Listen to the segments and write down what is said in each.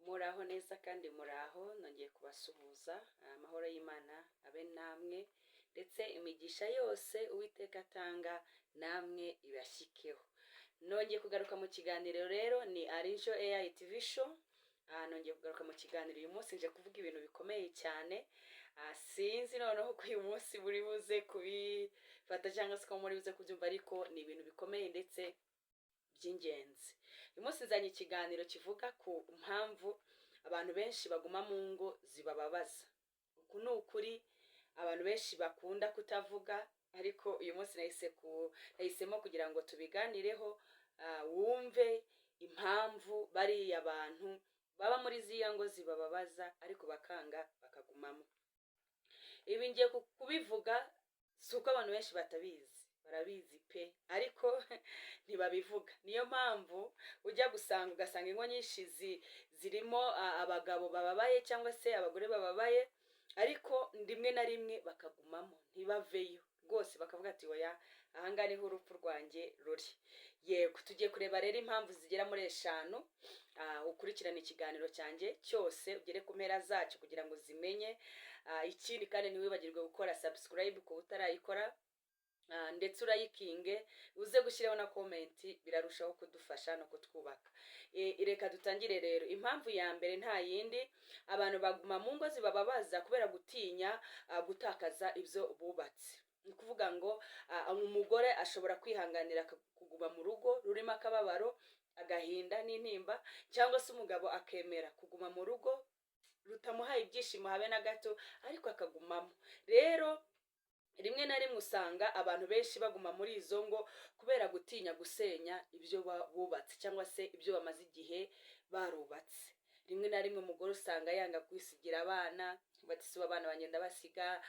Muraho neza kandi muraho nongeye kubasuhuza amahoro y'Imana abe namwe ndetse imigisha yose Uwiteka atanga namwe ibashikeho. Nongeye kugaruka mu kiganiro rero ni Arijo AI TV show. Nongeye kugaruka mu kiganiro uyu munsi nje kuvuga ibintu bikomeye cyane. Sinzi noneho ko uyu munsi buri buze kubifata cyangwa se ko muri buze kubyumva, ariko ni ibintu bikomeye ndetse by'ingenzi. Uyu munsi nzanye ikiganiro kivuga ku mpamvu abantu benshi baguma mu ngo zibababaza. Uku ni ukuri abantu benshi bakunda kutavuga, ariko uyu munsi nahisemo kugira ngo tubiganireho, wumve impamvu bariya abantu baba muri ziya ngo zibababaza ariko bakanga bakagumamo. Ibi ngiye kubivuga si uko abantu benshi batabizi, barabizi pe, ariko ntibabivuga. Niyo mpamvu ujya ugasanga ingo nyinshi zirimo abagabo bababaye cyangwa se abagore bababaye, ariko rimwe na rimwe bakagumamo ntibaveyo rwose, bakavuga ati oya, ahangaha niho urupfu rwanjye ruri. Yego, tugiye kureba rero impamvu zigera muri 5. Ukurikirana ikiganiro cyanjye cyose ugere ku mpera zacyo kugira ngo zimenye. Ikindi kandi ntiwibagirwe gukora subscribe ku utarayikora, ndetse urayikinge, uze gushyiraho na comment, birarushaho kudufasha no kutwubaka. Reka dutangire rero. Impamvu ya mbere nta yindi, abantu baguma mu ngo zibababaza kubera gutinya gutakaza ibyo bubatse. Ni kuvuga ngo umugore ashobora kwihanganira kuguma mu rugo rurimo akababaro, agahinda n'intimba, cyangwa se umugabo akemera kuguma mu rugo rutamuhaye ibyishimo habe na gato, ariko akagumamo. Rero rimwe na rimwe usanga abantu benshi baguma muri izo ngo kubera gutinya gusenya ibyo bubatse cyangwa se ibyo bamaze igihe barubatse. Rimwe na rimwe umugore usanga yanga kwisigira abana, bati si abana bagenda basiga,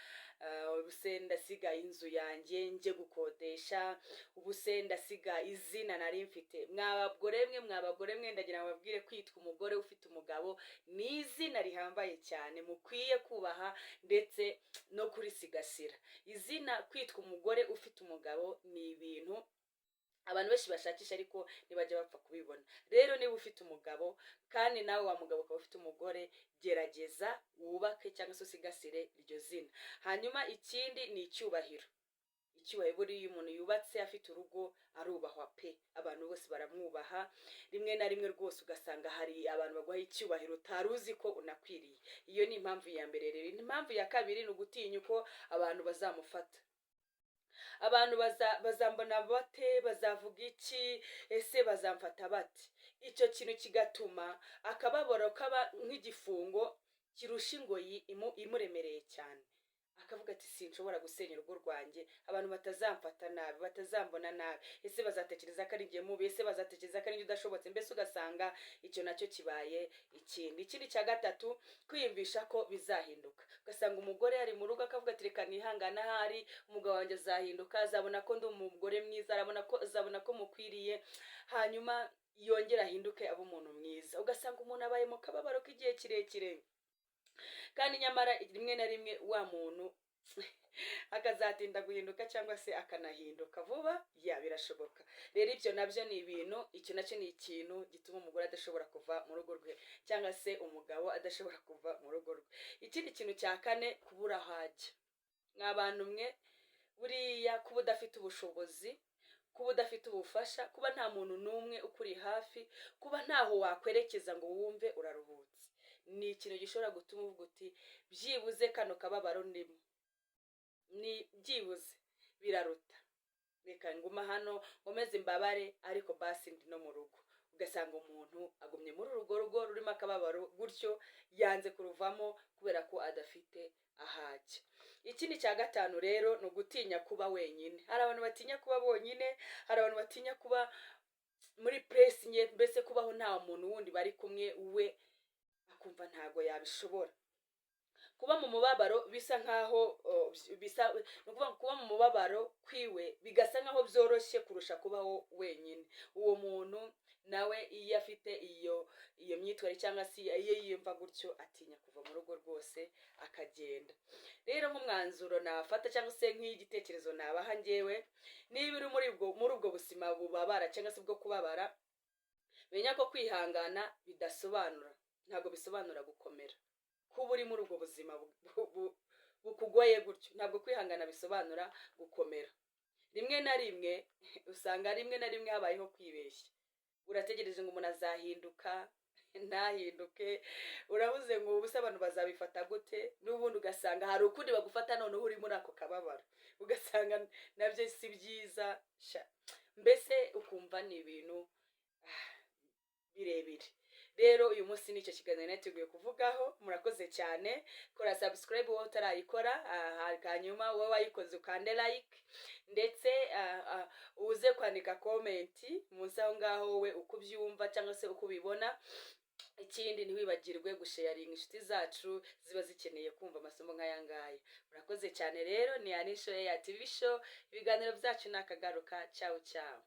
ubuse ndasiga inzu yanjye nje gukodesha, ubuse ndasiga izina nari mfite. Mwabagore mwe ndagira ngo babwire, kwitwa umugore ufite umugabo ni izina rihambaye cyane, mukwiye kubaha ndetse no kurisigasira. Izina kwitwa umugore ufite umugabo ni ibintu abantu benshi bashakisha ariko ntibajya bapfa kubibona. Rero niba ufite umugabo kandi nawe wa mugabo ukaba ufite umugore, gerageza wubake cyangwa se usigasire iryo zina. Hanyuma ikindi ni icyubahiro. Icyubahiro, buriya umuntu yubatse afite urugo arubahwa pe, abantu bose baramwubaha. Rimwe na rimwe rwose ugasanga hari abantu baguha icyubahiro utari uzi ko unakwiriye. Iyo ni impamvu ya mbere rero. Impamvu ya kabiri ni ugutinya uko abantu bazamufata. Abantu bazambona bate, bazavuga iki, ese bazamfata bate? Icyo kintu kigatuma akababaro kaba nk'igifungo kirusha ingoyi imuremereye cyane. Akavuga ati sinshobora gusenya urugo rwanjye, abantu batazamfata nabi, batazambona nabi, ese bazatekereza ko ari njye mubi, ese bazatekereza ko ari njye udashobotse. Mbese ugasanga icyo nacyo kibaye ikindi cya gatatu, kwiyumvisha ko bizahinduka. Ugasanga umugore ari mu rugo akavuga ati reka nihangana, ahari umugabo wanjye azahinduka, azabona ko ndi umugore mwiza, azabona ko mukwiriye, hanyuma yongera ahinduke abe umuntu mwiza. Ugasanga umuntu abaye mu kababaro k'igihe kirekire, kandi nyamara rimwe na rimwe wa muntu akazatinda guhinduka cyangwa se akanahinduka vuba. Birashoboka rero. Ibyo nabyo ni ibintu, icyo nacyo ni ikintu gituma umugore adashobora kuva mu rugo rwe cyangwa se umugabo adashobora kuva mu rugo rwe. Ikindi kintu cya kane, kubura hajya. Nk'abantu mwe, buriya kuba udafite ubushobozi, kuba udafite ubufasha, kuba nta muntu n'umwe ukuri hafi, kuba ntaho wakwerekeza ngo wumve uraruhutse, ni ikintu gishobora gutuma uvuga uti byibuze kano kababaro ndimo, ni byibuze biraruta, reka nguma hano nkomeze mbabare, ariko basi ndi no mu rugo. Ugasanga umuntu agumye muri urwo rugo rurimo akababaro gutyo, yanze kuruvamo kubera ko adafite ahajya. Ikindi cya gatanu rero ni ugutinya kuba wenyine. Hari abantu batinya kuba bonyine, hari abantu batinya kuba muri place nye, mbese kubaho nta muntu wundi bari kumwe, we akumva ntago yabishobora. Kuba mu mubabaro bisa nkaho kuba mu mubabaro kwiwe bigasa nkaho byoroshye kurusha kubaho wenyine. Uwo muntu nawe iyo afite iyo myitwarire cyangwa se iyo yiyumva gutyo, atinya kuva mu rugo rwose akagenda. Rero nk'umwanzuro nafata cyangwa se nk'igitekerezo nabaha njyewe, niba uri muri ubwo buzima bubabara cyangwa se bwo kubabara, menya ko kwihangana bidasobanura ntabwo bisobanura gukomera. Kuba uri muri ubwo buzima bukugoye gutyo, ntabwo kwihangana bisobanura gukomera. Rimwe na rimwe usanga rimwe na rimwe habayeho kwibeshya, urategereje ngo umuntu azahinduka ntahinduke, urabuze ngo ubuse abantu bazabifata gute, n'ubundi ugasanga hari ukundi bagufata noneho uri muri ako kababaro, ugasanga nabyo si byiza, mbese ukumva ni ibintu birebire. Rero uyu munsi nicyo kiganiro nateguye kuvugaho. Murakoze cyane, kora subscribe wowe utarayikora, hanyuma wowe wayikoze ukande like, ndetse uze kwandika comment munsi aho ngaho wowe uko ubyumva cyangwa se uko ubibona. Ikindi ntiwibagirwe gusharinga inshuti zacu ziba zikeneye kumva amasomo nk'aya ngaya. Murakoze cyane rero, ni Anisho ya TV show, ibiganiro byacu nakagaruka. Ciao ciao.